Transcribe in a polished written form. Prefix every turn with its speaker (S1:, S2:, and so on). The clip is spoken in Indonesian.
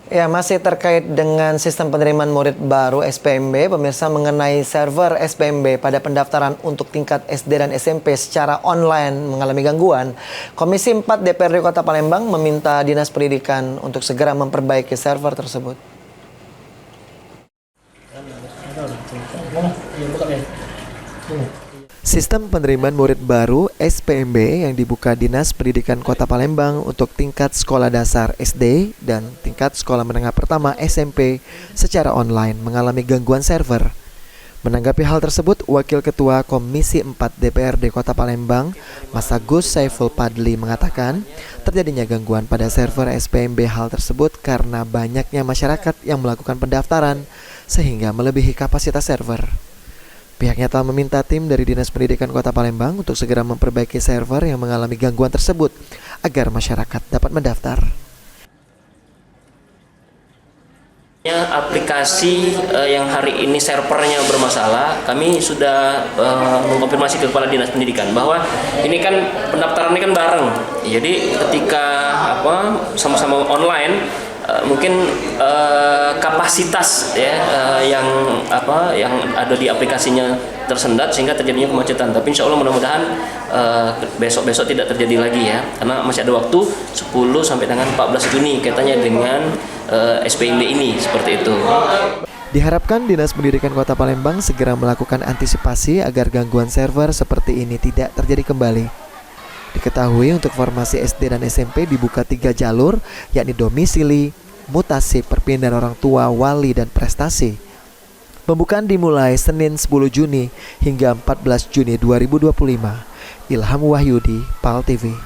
S1: Ya, masih terkait dengan sistem penerimaan murid baru SPMB, pemirsa, mengenai server SPMB pada pendaftaran untuk tingkat SD dan SMP secara online mengalami gangguan. Komisi 4 DPRD Kota Palembang meminta Dinas Pendidikan untuk segera memperbaiki server tersebut. Sistem penerimaan murid baru SPMB yang dibuka Dinas Pendidikan Kota Palembang untuk tingkat sekolah dasar SD dan tingkat sekolah menengah pertama SMP secara online mengalami gangguan server. Menanggapi hal tersebut, Wakil Ketua Komisi 4 DPRD Kota Palembang, Mas Agus Saiful Padli, mengatakan terjadinya gangguan pada server SPMB hal tersebut karena banyaknya masyarakat yang melakukan pendaftaran sehingga melebihi kapasitas server. Pihaknya telah meminta tim dari Dinas Pendidikan Kota Palembang untuk segera memperbaiki server yang mengalami gangguan tersebut agar masyarakat dapat mendaftar.
S2: Aplikasi yang hari ini servernya bermasalah, kami sudah mengkonfirmasi ke Kepala Dinas Pendidikan bahwa ini kan pendaftaran ini kan bareng. Jadi ketika sama-sama online, mungkin kapasitas ya yang ada di aplikasinya tersendat sehingga terjadinya kemacetan. Tapi insya Allah mudah-mudahan besok tidak terjadi lagi ya, karena masih ada waktu 10 sampai dengan 14 Juni kaitannya dengan SPMB ini, seperti itu.
S1: Diharapkan Dinas Pendidikan Kota Palembang segera melakukan antisipasi agar gangguan server seperti ini tidak terjadi kembali. Diketahui untuk formasi SD dan SMP dibuka 3 jalur, yakni domisili, mutasi, perpindahan orang tua, wali, dan prestasi. Pembukaan dimulai Senin 10 Juni hingga 14 Juni 2025. Ilham Wahyudi, PAL TV.